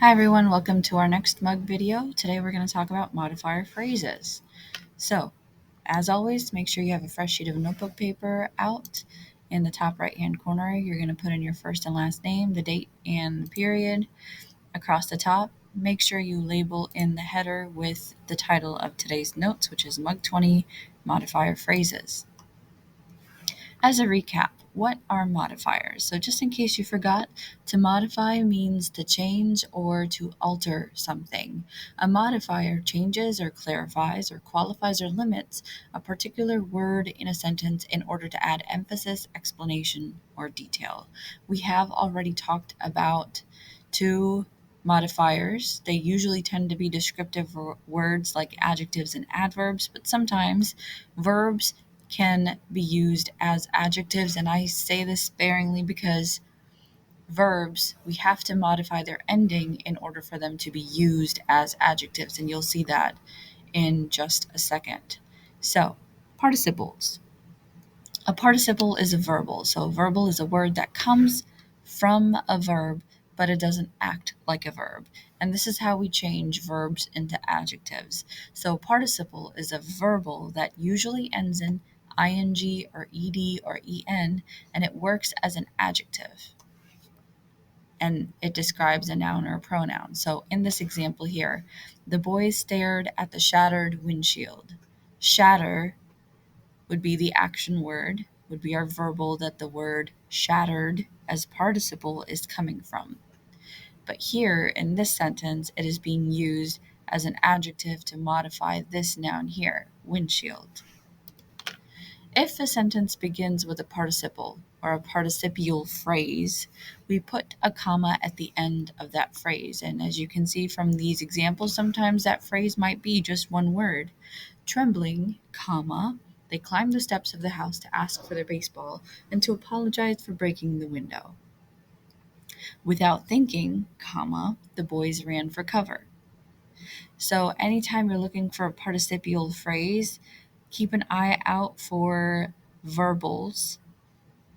Hi everyone, welcome to our next mug video. Today we're going to talk about modifier phrases. So, as always, make sure you have a fresh sheet of notebook paper out. In the top right hand corner, you're going to put in your first and last name, the date, and the period. Across the top, make sure you label in the header with the title of today's notes, which is Mug 20 Modifier Phrases. As a recap, what are modifiers? So just in case you forgot, to modify means to change or to alter something. A modifier changes or clarifies or qualifies or limits a particular word in a sentence in order to add emphasis, explanation, or detail. We have already talked about two modifiers. They usually tend to be descriptive words like adjectives and adverbs, but sometimes verbs can be used as adjectives, and I say this sparingly because verbs, we have to modify their ending in order for them to be used as adjectives, and you'll see that in just a second. So, participles. A participle is a verbal. So, a verbal is a word that comes from a verb, but it doesn't act like a verb. And this is how we change verbs into adjectives. So, participle is a verbal that usually ends in ing or ed or en, and it works as an adjective. And it describes a noun or a pronoun. So, in this example here, the boys stared at the shattered windshield. Shatter would be the action word, would be our verbal that the word shattered as participle is coming from. But here in this sentence, it is being used as an adjective to modify this noun here, windshield. If a sentence begins with a participle or a participial phrase, we put a comma at the end of that phrase. And as you can see from these examples, sometimes that phrase might be just one word. Trembling, comma, they climbed the steps of the house to ask for their baseball and to apologize for breaking the window. Without thinking, comma, the boys ran for cover. So anytime you're looking for a participial phrase, keep an eye out for verbals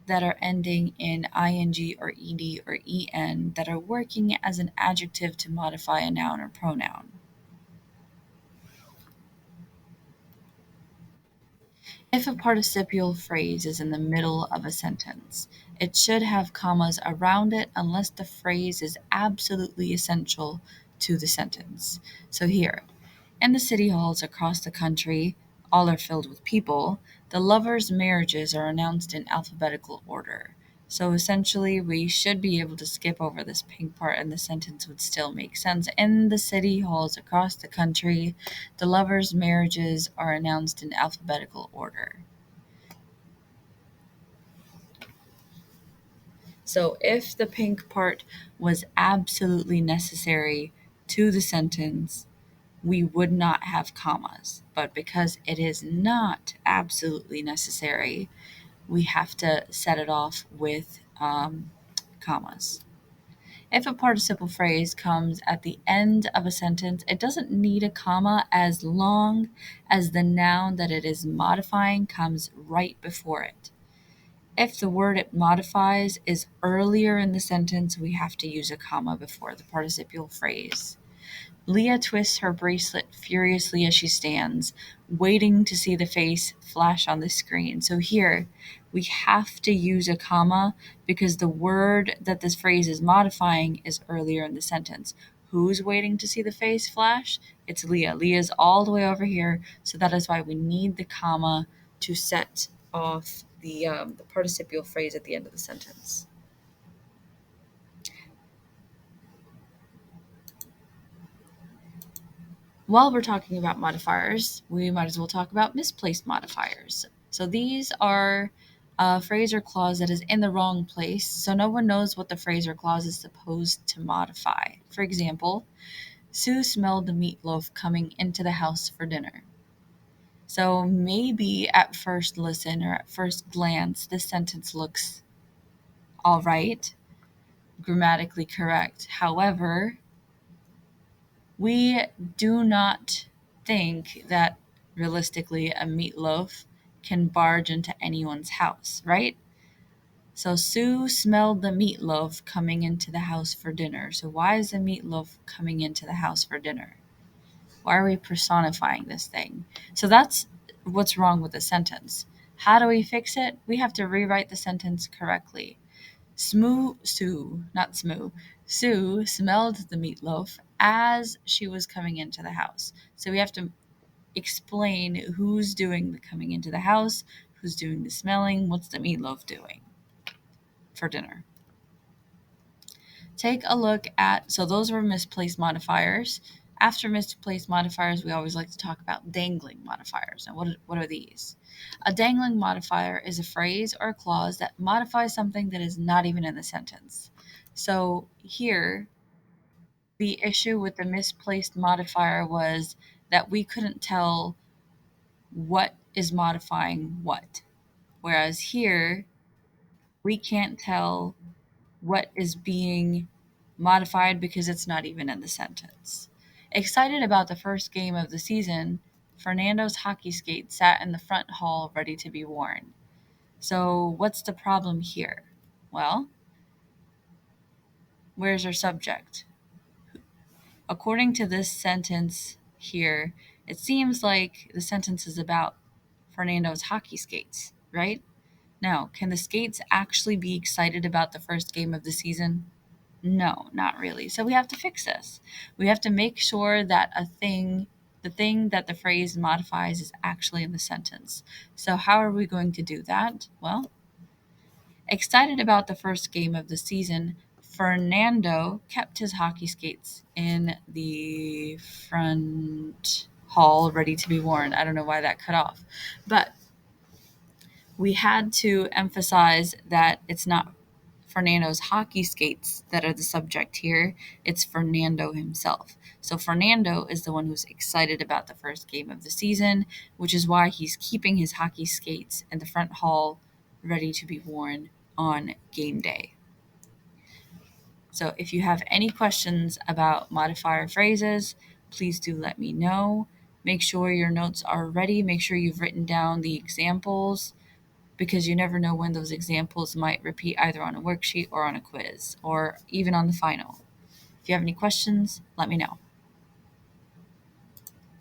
that are ending in ing or ed or en that are working as an adjective to modify a noun or pronoun. If a participial phrase is in the middle of a sentence, it should have commas around it unless the phrase is absolutely essential to the sentence. So here, in the city halls across the country, all are filled with people, the lovers' marriages are announced in alphabetical order. So essentially, we should be able to skip over this pink part and the sentence would still make sense. In the city halls across the country, the lovers' marriages are announced in alphabetical order. So if the pink part was absolutely necessary to the sentence, we would not have commas. But because it is not absolutely necessary, we have to set it off with commas. If a participle phrase comes at the end of a sentence, it doesn't need a comma as long as the noun that it is modifying comes right before it. If the word it modifies is earlier in the sentence, we have to use a comma before the participial phrase. Leah twists her bracelet furiously as she stands, waiting to see the face flash on the screen. So here, we have to use a comma because the word that this phrase is modifying is earlier in the sentence. Who's waiting to see the face flash? It's Leah. Leah's all the way over here, so that is why we need the comma to set off the participial phrase at the end of the sentence. While we're talking about modifiers, we might as well talk about misplaced modifiers. So these are a phrase or clause that is in the wrong place, so no one knows what the phrase or clause is supposed to modify. For example, Sue smelled the meatloaf coming into the house for dinner. So maybe at first listen or at first glance, this sentence looks all right, grammatically correct. However, we do not think that realistically a meatloaf can barge into anyone's house, right? So Sue smelled the meatloaf coming into the house for dinner. So why is the meatloaf coming into the house for dinner? Why are we personifying this thing? So that's what's wrong with the sentence. How do we fix it? We have to rewrite the sentence correctly. Sue smelled the meatloaf as she was coming into the house. So we have to explain who's doing the coming into the house, who's doing the smelling, what's the meatloaf doing for dinner. Take a look at, so those were misplaced modifiers. After misplaced modifiers, we always like to talk about dangling modifiers. Now, what are these? A dangling modifier is a phrase or a clause that modifies something that is not even in the sentence. So here, the issue with the misplaced modifier was that we couldn't tell what is modifying what. Whereas here, we can't tell what is being modified because it's not even in the sentence. Excited about the first game of the season, Fernando's hockey skates sat in the front hall ready to be worn. So, what's the problem here? Well, where's our subject? According to this sentence here, it seems like the sentence is about Fernando's hockey skates, right? Now, can the skates actually be excited about the first game of the season? No, not really. So we have to fix this. We have to make sure that the thing that the phrase modifies is actually in the sentence. So how are we going to do that? Well, excited about the first game of the season, Fernando kept his hockey skates in the front hall ready to be worn. I don't know why that cut off. But we had to emphasize that it's not Fernando's hockey skates that are the subject here. It's Fernando himself. So Fernando is the one who's excited about the first game of the season, which is why he's keeping his hockey skates in the front hall ready to be worn on game day. So if you have any questions about modifier phrases, please do let me know. Make sure your notes are ready. Make sure you've written down the examples because you never know when those examples might repeat either on a worksheet or on a quiz or even on the final. If you have any questions, let me know.